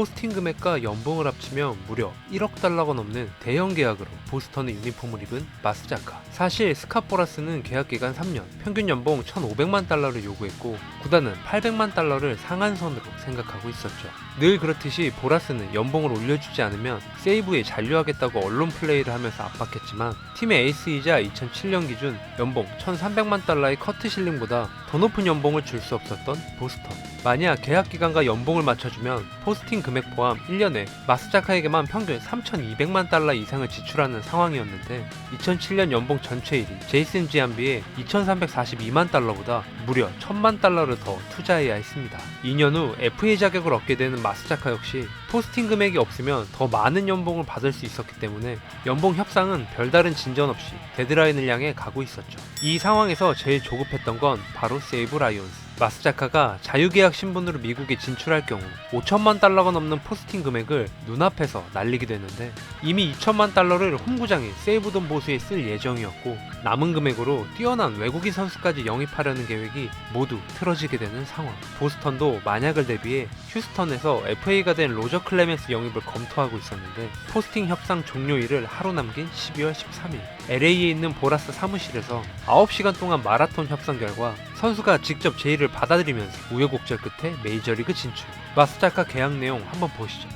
포스팅 금액과 연봉을 합치면 무려 1억 달러가 넘는 대형 계약으로 보스턴의 유니폼을 입은 마스자카. 사실 스카포라스는 계약 기간 3년, 평균 연봉 1,500만 달러를 요구했고 구단은 800만 달러를 상한선으로 생각하고 있었죠. 늘 그렇듯이 보라스는 연봉을 올려주지 않으면 세이브에 잔류하겠다고 언론 플레이를 하면서 압박했지만 팀의 에이스이자 2007년 기준 연봉 1,300만 달러의 커트 실링보다 더 높은 연봉을 줄 수 없었던 보스턴. 만약 계약 기간과 연봉을 맞춰주면 포스팅 금액 포함 1년에 마스자카에게만 평균 3,200만 달러 이상을 지출하는 상황이었는데 2007년 연봉 전체 1위 제이슨 지안비의 2,342만 달러보다 무려 1,000만 달러를 더 투자해야 했습니다. 2년 후 FA 자격을 얻게 되는 마스자카 역시 포스팅 금액이 없으면 더 많은 연봉을 받을 수 있었기 때문에 연봉 협상은 별다른 진전 없이 데드라인을 향해 가고 있었죠. 이 상황에서 제일 조급했던 건 바로 세이브 라이온스. 마스자카가 자유계약 신분으로 미국에 진출할 경우 5천만 달러가 넘는 포스팅 금액을 눈앞에서 날리게 되는데 이미 2천만 달러를 홈구장의 세이브돈 보수에 쓸 예정이었고 남은 금액으로 뛰어난 외국인 선수까지 영입하려는 계획이 모두 틀어지게 되는 상황. 보스턴도 만약을 대비해 휴스턴에서 FA가 된 로저 클레멘스 영입을 검토하고 있었는데 포스팅 협상 종료일을 하루 남긴 12월 13일 LA에 있는 보라스 사무실에서 9시간 동안 마라톤 협상 결과 선수가 직접 제의를 받아들이면서 우여곡절 끝에 메이저리그 진출. 마스자카 계약 내용 한번 보시죠.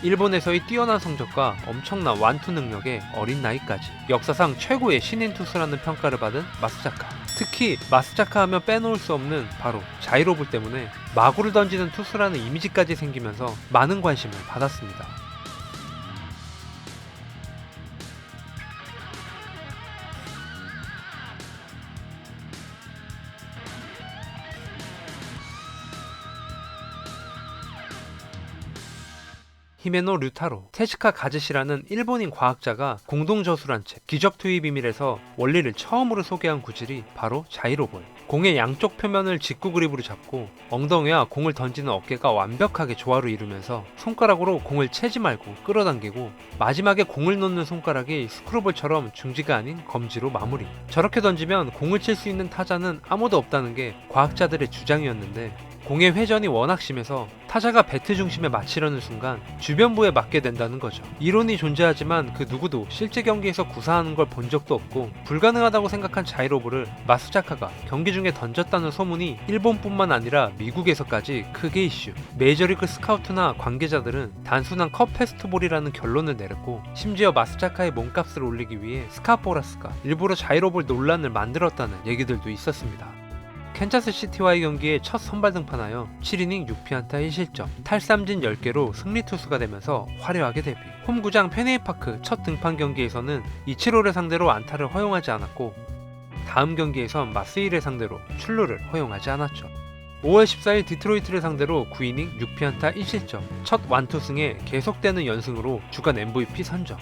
일본에서의 뛰어난 성적과 엄청난 완투 능력에 어린 나이까지 역사상 최고의 신인 투수라는 평가를 받은 마스자카. 특히 마스자카 하면 빼놓을 수 없는 바로 자이로볼 때문에 마구를 던지는 투수라는 이미지까지 생기면서 많은 관심을 받았습니다. 히메노 류타로, 테츠카 가즈시라는 일본인 과학자가 공동저술한 책 기적 투입 비밀에서 원리를 처음으로 소개한 구질이 바로 자이로볼. 공의 양쪽 표면을 직구 그립으로 잡고 엉덩이와 공을 던지는 어깨가 완벽하게 조화를 이루면서 손가락으로 공을 채지 말고 끌어당기고 마지막에 공을 놓는 손가락이 스크루볼처럼 중지가 아닌 검지로 마무리. 저렇게 던지면 공을 칠 수 있는 타자는 아무도 없다는 게 과학자들의 주장이었는데 공의 회전이 워낙 심해서 타자가 배트 중심에 맞히려는 순간 주변부에 맞게 된다는 거죠. 이론이 존재하지만 그 누구도 실제 경기에서 구사하는 걸 본 적도 없고 불가능하다고 생각한 자이로볼을 마스자카가 경기 중에 던졌다는 소문이 일본뿐만 아니라 미국에서까지 크게 이슈. 메이저리그 스카우트나 관계자들은 단순한 컵 페스트볼이라는 결론을 내렸고 심지어 마스자카의 몸값을 올리기 위해 스카포라스가 일부러 자이로볼 논란을 만들었다는 얘기들도 있었습니다. 캔자스 시티와의 경기에 첫 선발 등판하여 7이닝 6피안타 1실점, 탈삼진 10개로 승리 투수가 되면서 화려하게 데뷔. 홈구장 페네이파크 첫 등판 경기에서는 이치로를 상대로 안타를 허용하지 않았고 다음 경기에선 마스일을 상대로 출루를 허용하지 않았죠. 5월 14일 디트로이트를 상대로 9이닝 6피안타 1실점, 첫 완투승에 계속되는 연승으로 주간 MVP 선정.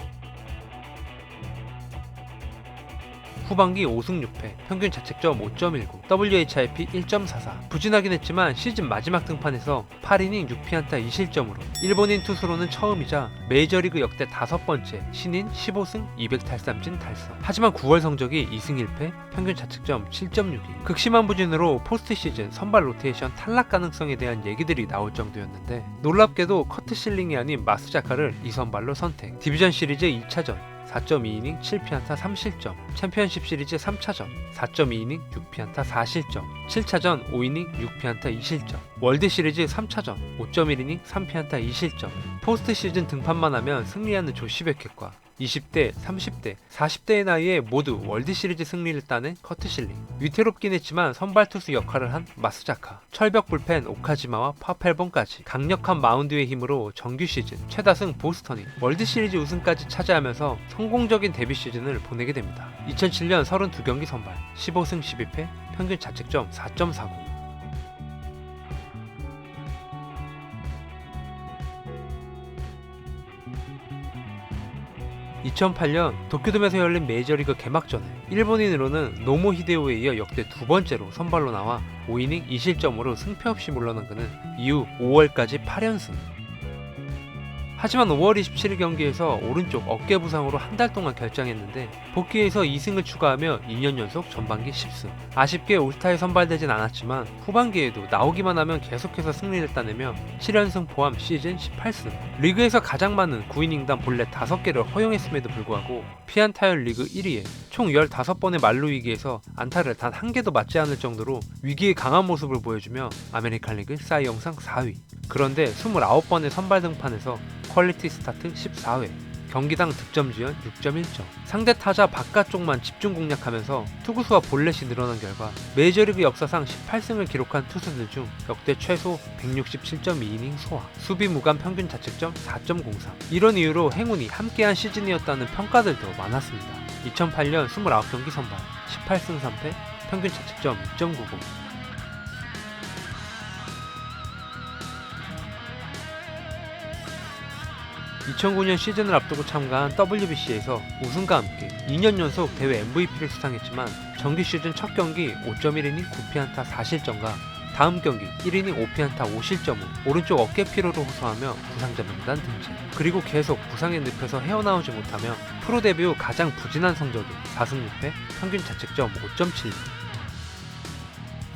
후반기 5승 6패, 평균 자책점 5.19, WHIP 1.44. 부진하긴 했지만 시즌 마지막 등판에서 8이닝 6피안타 2실점으로 일본인 투수로는 처음이자 메이저리그 역대 5번째 신인 15승 200탈삼진 달성. 하지만 9월 성적이 2승 1패, 평균 자책점 7.62. 극심한 부진으로 포스트 시즌 선발 로테이션 탈락 가능성에 대한 얘기들이 나올 정도였는데 놀랍게도 커트 실링이 아닌 마스자카를 2선발로 선택. 디비전 시리즈 2차전 4.2이닝 7피안타 3실점, 챔피언십 시리즈 3차전 4.2이닝 6피안타 4실점, 7차전 5이닝 6피안타 2실점, 월드 시리즈 3차전 5.1이닝 3피안타 2실점. 포스트 시즌 등판만 하면 승리하는 조시 베켓과 20대, 30대, 40대의 나이에 모두 월드시리즈 승리를 따낸 커트 실링. 위태롭긴 했지만 선발 투수 역할을 한 마스자카. 철벽 불펜 오카지마와 파펠본까지 강력한 마운드의 힘으로 정규 시즌 최다승 보스턴이 월드시리즈 우승까지 차지하면서 성공적인 데뷔 시즌을 보내게 됩니다. 2007년 32경기 선발, 15승 12패, 평균 자책점 4.49. 2008년 도쿄돔에서 열린 메이저리그 개막전에 일본인으로는 노모 히데오에 이어 역대 두 번째로 선발로 나와 5이닝 2실점으로 승패 없이 물러난 그는 이후 5월까지 8연승. 하지만 5월 27일 경기에서 오른쪽 어깨 부상으로 한 달 동안 결장했는데 복귀해서 2승을 추가하며 2년 연속 전반기 10승. 아쉽게 올스타에 선발되진 않았지만 후반기에도 나오기만 하면 계속해서 승리를 따내며 7연승 포함 시즌 18승. 리그에서 가장 많은 9이닝당 볼넷 5개를 허용했음에도 불구하고 피안타율 리그 1위에 총 15번의 만루 위기에서 안타를 단 한 개도 맞지 않을 정도로 위기에 강한 모습을 보여주며 아메리칸 리그 사이 영상 4위. 그런데 29번의 선발 등판에서 퀄리티 스타트 14회, 경기당 득점 지연 6.1점, 상대 타자 바깥쪽만 집중 공략하면서 투구수와 볼넷이 늘어난 결과 메이저리그 역사상 18승을 기록한 투수들 중 역대 최소 167.2이닝 소화, 수비 무관 평균 자책점 4.03. 이런 이유로 행운이 함께한 시즌이었다는 평가들도 많았습니다. 2008년 29경기 선발, 18승 3패, 평균 자책점 2.99. 2009년 시즌을 앞두고 참가한 WBC에서 우승과 함께 2년 연속 대회 MVP를 수상했지만 정규 시즌 첫 경기 5.1이닝 9피안타 4실점과 다음 경기 1이닝 5피안타 5실점 후 오른쪽 어깨 피로로 호소하며 부상자 명단 등재. 그리고 계속 부상의 늪에서 헤어나오지 못하며 프로 데뷔 후 가장 부진한 성적인 4승 6패, 평균 자책점 5.76.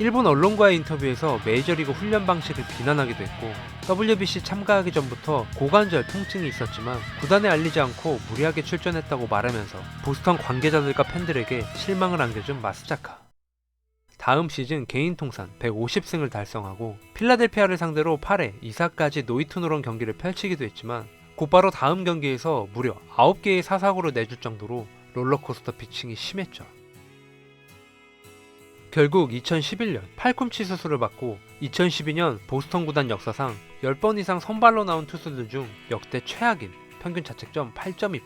일본 언론과의 인터뷰에서 메이저리그 훈련 방식을 비난하기도 했고 WBC 참가하기 전부터 고관절 통증이 있었지만 구단에 알리지 않고 무리하게 출전했다고 말하면서 보스턴 관계자들과 팬들에게 실망을 안겨준 마스자카. 다음 시즌 개인 통산 150승을 달성하고 필라델피아를 상대로 8회 2사까지 노히트노런 경기를 펼치기도 했지만 곧바로 다음 경기에서 무려 9개의 사사구를 내줄 정도로 롤러코스터 피칭이 심했죠. 결국 2011년 팔꿈치 수술을 받고 2012년 보스턴 구단 역사상 10번 이상 선발로 나온 투수들 중 역대 최악인 평균 자책점 8.28.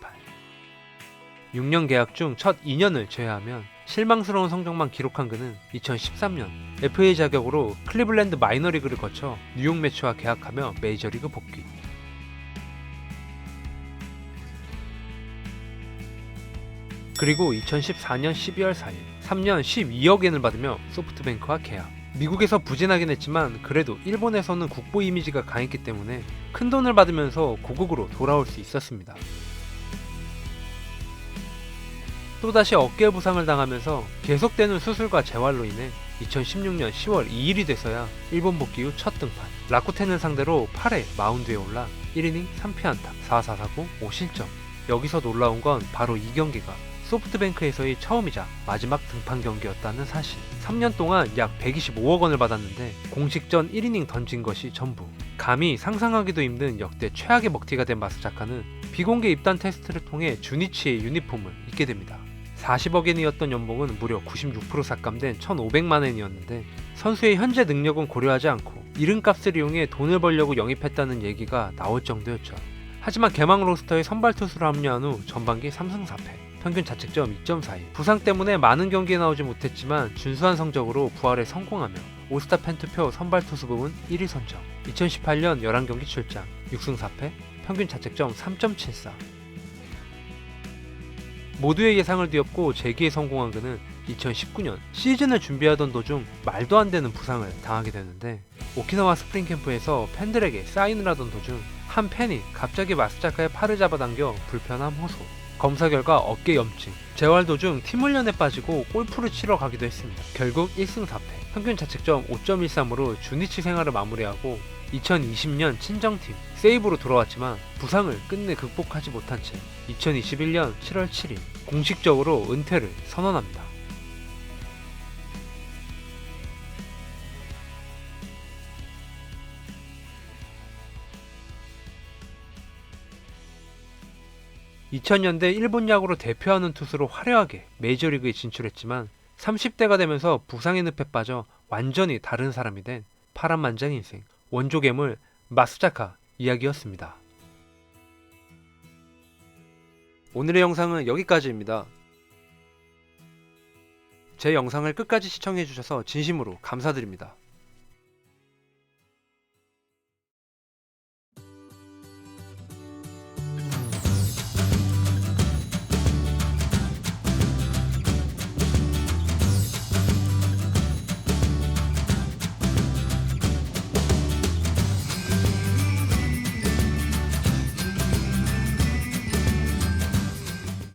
6년 계약 중 첫 2년을 제외하면 실망스러운 성적만 기록한 그는 2013년 FA 자격으로 클리블랜드 마이너리그를 거쳐 뉴욕 매츠와 계약하며 메이저리그 복귀. 그리고 2014년 12월 4일 3년 12억엔을 받으며 소프트뱅크와 계약. 미국에서 부진하긴 했지만 그래도 일본에서는 국보 이미지가 강했기 때문에 큰 돈을 받으면서 고국으로 돌아올 수 있었습니다. 또다시 어깨 부상을 당하면서 계속되는 수술과 재활로 인해 2016년 10월 2일이 돼서야 일본 복귀 후 첫 등판. 라쿠텐을 상대로 8회 마운드에 올라 1이닝 3피안타 4사사구 5실점. 여기서 놀라운 건 바로 이 경기가 소프트뱅크에서의 처음이자 마지막 등판 경기였다는 사실. 3년 동안 약 125억 원을 받았는데 공식전 1이닝 던진 것이 전부. 감히 상상하기도 힘든 역대 최악의 먹튀가 된 마스자카는 비공개 입단 테스트를 통해 주니치의 유니폼을 입게 됩니다. 40억엔이었던 연봉은 무려 96% 삭감된 1,500만엔이었는데 선수의 현재 능력은 고려하지 않고 이름값을 이용해 돈을 벌려고 영입했다는 얘기가 나올 정도였죠. 하지만 개막 로스터에 선발 투수로 합류한 후 전반기 3승 4패. 평균 자책점 2.42. 부상 때문에 많은 경기에 나오지 못했지만 준수한 성적으로 부활에 성공하며 올스타 팬투표 선발 투수 부문 1위 선정. 2018년 11경기 출장 6승 4패, 평균 자책점 3.74. 모두의 예상을 뒤엎고 재기에 성공한 그는 2019년 시즌을 준비하던 도중 말도 안 되는 부상을 당하게 되는데 오키나와 스프링 캠프에서 팬들에게 사인을 하던 도중 한 팬이 갑자기 마스자카의 팔을 잡아당겨 불편함 호소. 검사 결과 어깨 염증, 재활 도중 팀 훈련에 빠지고 골프를 치러 가기도 했습니다. 결국 1승 4패, 평균 자책점 5.13으로 주니치 생활을 마무리하고 2020년 친정팀 세이브로 돌아왔지만 부상을 끝내 극복하지 못한 채 2021년 7월 7일 공식적으로 은퇴를 선언합니다. 2000년대 일본 야구를 대표하는 투수로 화려하게 메이저리그에 진출했지만 30대가 되면서 부상의 늪에 빠져 완전히 다른 사람이 된 파란만장 인생, 원조 괴물 마스자카 이야기였습니다. 오늘의 영상은 여기까지입니다. 제 영상을 끝까지 시청해주셔서 진심으로 감사드립니다.